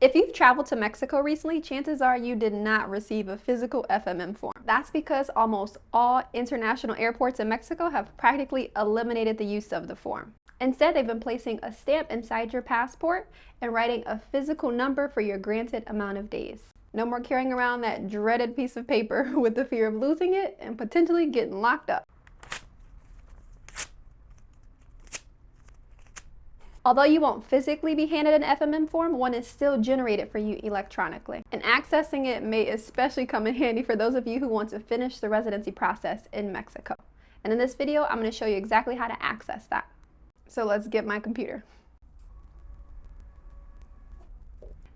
If you've traveled to Mexico recently, chances are you did not receive a physical FMM form. That's because almost all international airports in Mexico have practically eliminated the use of the form. Instead, they've been placing a stamp inside your passport and writing a physical number for your granted amount of days. No more carrying around that dreaded piece of paper with the fear of losing it and potentially getting locked up. Although you won't physically be handed an FMM form, one is still generated for you electronically. And accessing it may especially come in handy for those of you who want to finish the residency process in Mexico. And in this video, I'm going to show you exactly how to access that. So let's get my computer.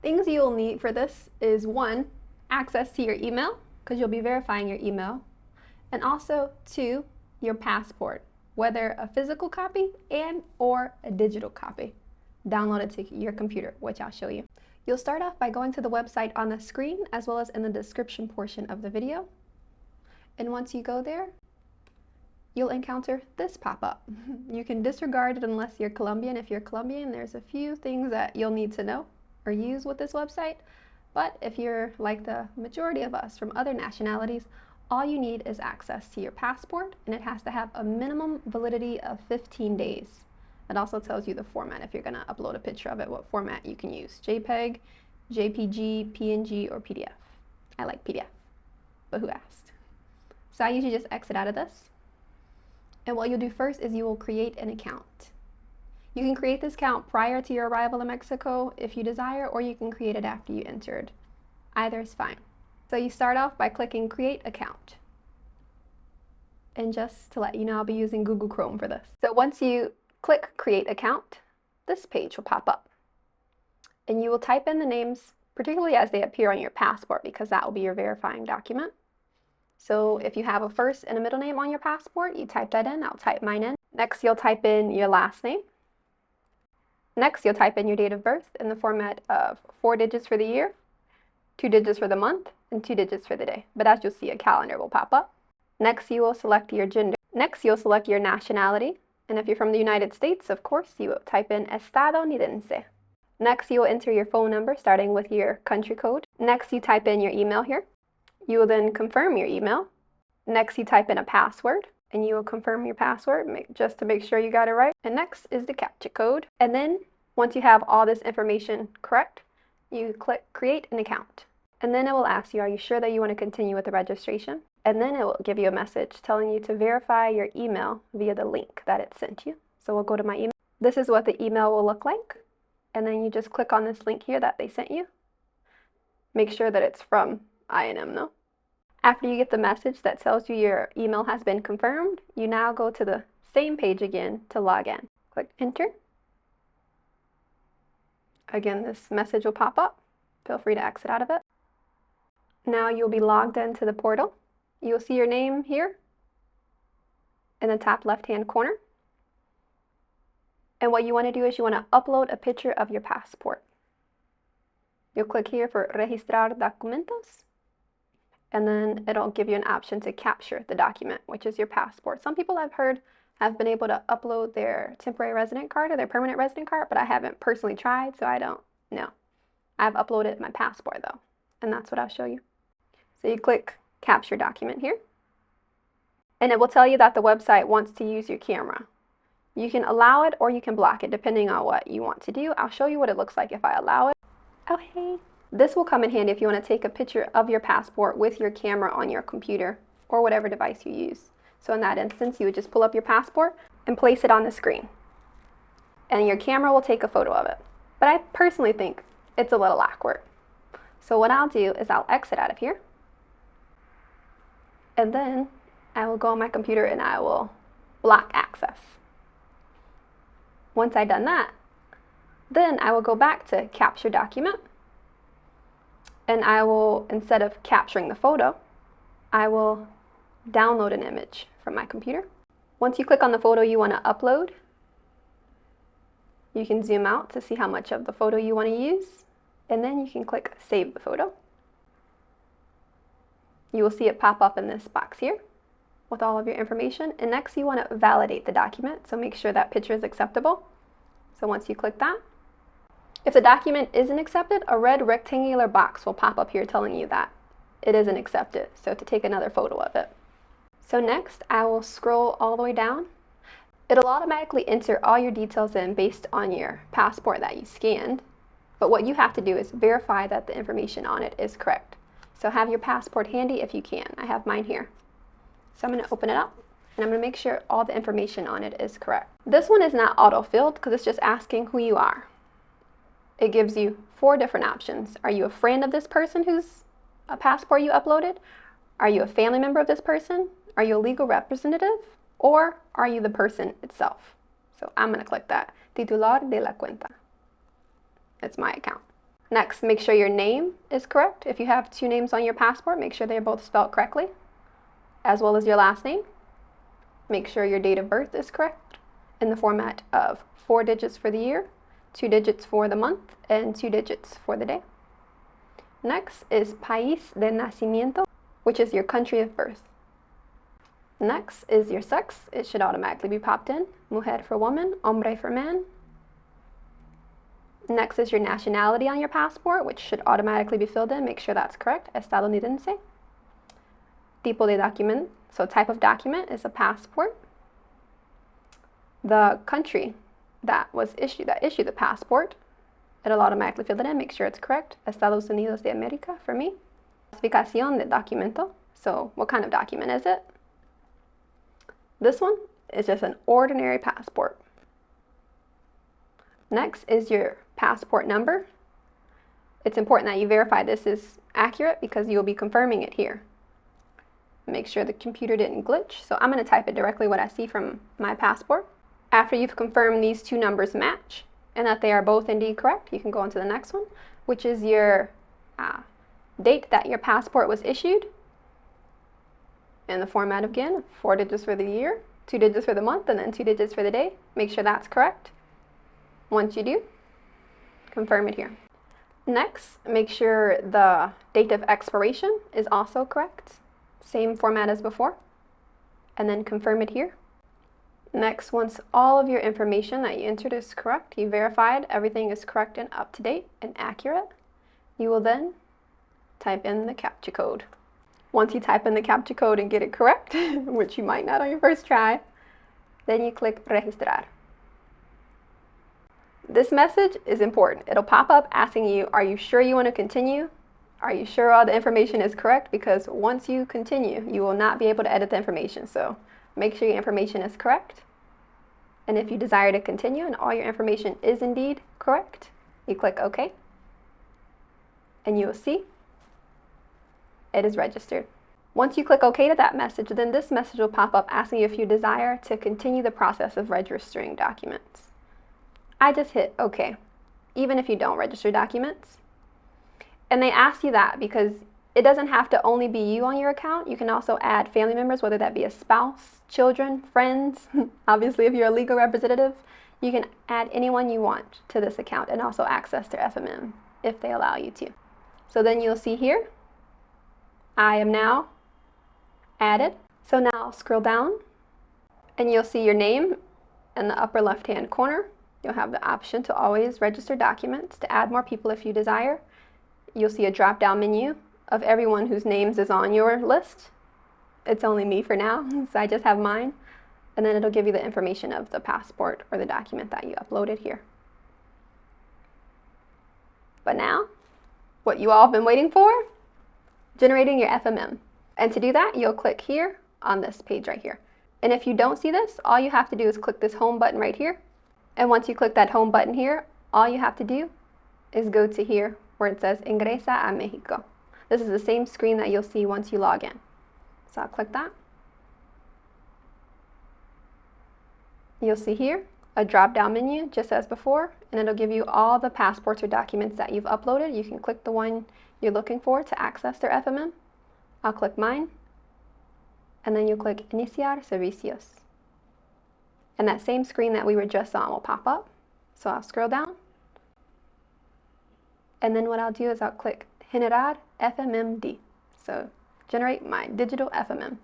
Things you'll need for this is 1, access to your email, because you'll be verifying your email. And also 2, your passport, whether a physical copy or a digital copy. Download it to your computer, which I'll show you. You'll start off by going to the website on the screen as well as in the description portion of the video. And once you go there, you'll encounter this pop-up. You can disregard it unless you're Colombian. If you're Colombian, there's a few things that you'll need to know or use with this website. But if you're like the majority of us from other nationalities, all you need is access to your passport, and it has to have a minimum validity of 15 days. It also tells you the format if you're going to upload a picture of it, what format you can use: JPEG, JPG, PNG, or PDF. I like PDF, but who asked? So I usually just exit out of this. And what you'll do first is you will create an account. You can create this account prior to your arrival in Mexico if you desire, or you can create it after you entered. Either is fine. So you start off by clicking Create Account. And just to let you know, I'll be using Google Chrome for this. So once you click Create Account, this page will pop up. And you will type in the names, particularly as they appear on your passport, because that will be your verifying document. So if you have a first and a middle name on your passport, you type that in. I'll type mine in. Next, you'll type in your last name. Next, you'll type in your date of birth in the format of 4 digits for the year, 2 digits for the month, and 2 digits for the day. But as you'll see, a calendar will pop up. Next, you will select your gender. Next, you'll select your nationality. And if you're from the United States, of course, you will type in estadounidense. Next, you will enter your phone number, starting with your country code. Next, you type in your email here. You will then confirm your email. Next, you type in a password, and you will confirm your password just to make sure you got it right. And next is the CAPTCHA code. And then, once you have all this information correct, you click Create an Account. And then it will ask you, are you sure that you want to continue with the registration? And then it will give you a message telling you to verify your email via the link that it sent you. So we'll go to my email. This is what the email will look like. And then you just click on this link here that they sent you. Make sure that it's from INM though. After you get the message that tells you your email has been confirmed, you now go to the same page again to log in. Click Enter. Again, this message will pop up. Feel free to exit out of it. Now you'll be logged into the portal. You'll see your name here in the top left-hand corner. And what you want to do is you want to upload a picture of your passport. You'll click here for Registrar Documentos. And then it'll give you an option to capture the document, which is your passport. Some people I've heard have been able to upload their temporary resident card or their permanent resident card, but I haven't personally tried, so I don't know. I've uploaded my passport though, and that's what I'll show you. So you click Capture Document here, and it will tell you that the website wants to use your camera. You can allow it or you can block it depending on what you want to do. I'll show you what it looks like if I allow it. Oh, hey. This will come in handy if you want to take a picture of your passport with your camera on your computer or whatever device you use. So in that instance, you would just pull up your passport and place it on the screen. And your camera will take a photo of it. But I personally think it's a little awkward. So what I'll do is I'll exit out of here. And then I will go on my computer and I will block access. Once I've done that, then I will go back to Capture Document. And I will, instead of capturing the photo, I will download an image from my computer. Once you click on the photo you want to upload, you can zoom out to see how much of the photo you want to use, and then you can click Save the Photo. You will see it pop up in this box here with all of your information. And next you want to validate the document, so make sure that picture is acceptable. So once you click that, If the document isn't accepted, a red rectangular box will pop up here telling you that it isn't accepted, so to take another photo of it. So next, I will scroll all the way down. It'll automatically enter all your details in based on your passport that you scanned, but what you have to do is verify that the information on it is correct. So have your passport handy if you can. I have mine here. So I'm going to open it up, and I'm going to make sure all the information on it is correct. This one is not auto-filled because it's just asking who you are. It gives you 4 different options. Are you a friend of this person whose passport you uploaded? Are you a family member of this person? Are you a legal representative? Or are you the person itself? So I'm going to click that. Titular de la cuenta. It's my account. Next, make sure your name is correct. If you have 2 names on your passport, make sure they're both spelled correctly, as well as your last name. Make sure your date of birth is correct in the format of 4 digits for the year, 2 digits for the month, and 2 digits for the day. Next is país de nacimiento, which is your country of birth. Next is your sex. It should automatically be popped in. Mujer for woman, hombre for man. Next is your nationality on your passport, which should automatically be filled in. Make sure that's correct. Estadounidense. Tipo de document. So type of document is a passport. The country that issued the passport, it'll automatically fill it in. Make sure it's correct. Estados Unidos de América for me. Clasificación de documento. So what kind of document is it? This one is just an ordinary passport. Next is your passport number. It's important that you verify this is accurate because you'll be confirming it here. Make sure the computer didn't glitch. So I'm going to type it directly what I see from my passport. After you've confirmed these 2 numbers match and that they are both indeed correct, you can go on to the next one, which is your date that your passport was issued. In the format again, 4 digits for the year, 2 digits for the month, and then 2 digits for the day. Make sure that's correct. Once you do, confirm it here. Next, make sure the date of expiration is also correct. Same format as before. And then confirm it here. Next, once all of your information that you entered is correct, you verified everything is correct and up to date and accurate, you will then type in the CAPTCHA code. Once you type in the CAPTCHA code and get it correct, which you might not on your first try, then you click Registrar. This message is important. It'll pop up asking you, are you sure you want to continue? Are you sure all the information is correct? Because once you continue, you will not be able to edit the information. So make sure your information is correct. And if you desire to continue and all your information is indeed correct, you click OK. And you will see it is registered. Once you click OK to that message, then this message will pop up asking you if you desire to continue the process of registering documents. I just hit OK, even if you don't register documents. And they ask you that because it doesn't have to only be you on your account. You can also add family members, whether that be a spouse, children, friends. Obviously, if you're a legal representative, you can add anyone you want to this account and also access their FMM if they allow you to. So then you'll see here, I am now added. So now I'll scroll down and you'll see your name in the upper left-hand corner. You'll have the option to always register documents to add more people if you desire. You'll see a drop-down menu of everyone whose names is on your list. It's only me for now, so I just have mine. And then it'll give you the information of the passport or the document that you uploaded here. But now, what you all have been waiting for, generating your FMM. And to do that, you'll click here on this page right here. And if you don't see this, all you have to do is click this home button right here. And once you click that home button here, all you have to do is go to here where it says Ingresa a Mexico. This is the same screen that you'll see once you log in. So I'll click that. You'll see here a drop-down menu just as before, and it'll give you all the passports or documents that you've uploaded. You can click the one you're looking for to access their FMM. I'll click mine, and then you click Iniciar Servicios. And that same screen that we were just on will pop up. So I'll scroll down, and then what I'll do is I'll click Generar FMMD. So generate my digital FMM.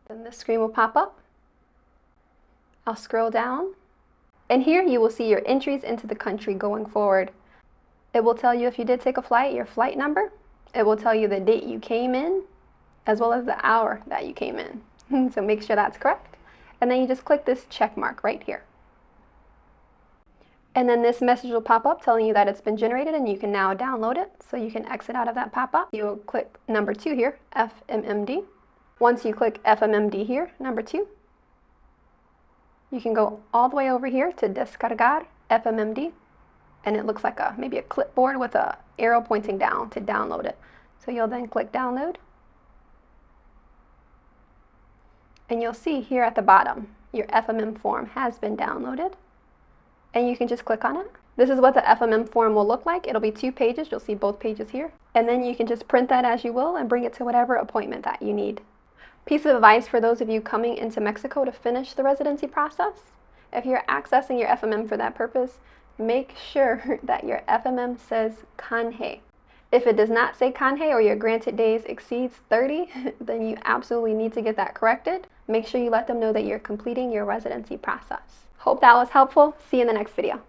Then this screen will pop up I'll scroll down, and here you will see your entries into the country going forward. It will tell you if you did take a flight, your flight number. It will tell you the date you came in, as well as the hour that you came in. So make sure that's correct. And then you just click this check mark right here. And then this message will pop up telling you that it's been generated and you can now download it. So you can exit out of that pop-up. You'll click number 2 here, FMMD. Once you click FMMD here, number 2, you can go all the way over here to Descargar FMMD. And it looks like maybe a clipboard with an arrow pointing down to download it. So you'll then click download. And you'll see here at the bottom, your FMM form has been downloaded. And you can just click on it. This is what the FMM form will look like. It'll be 2 pages. You'll see both pages here. And then you can just print that as you will and bring it to whatever appointment that you need. Piece of advice for those of you coming into Mexico to finish the residency process. If you're accessing your FMM for that purpose, make sure that your FMM says canje. If it does not say canje or your granted days exceeds 30, then you absolutely need to get that corrected. Make sure you let them know that you're completing your residency process. Hope that was helpful. See you in the next video.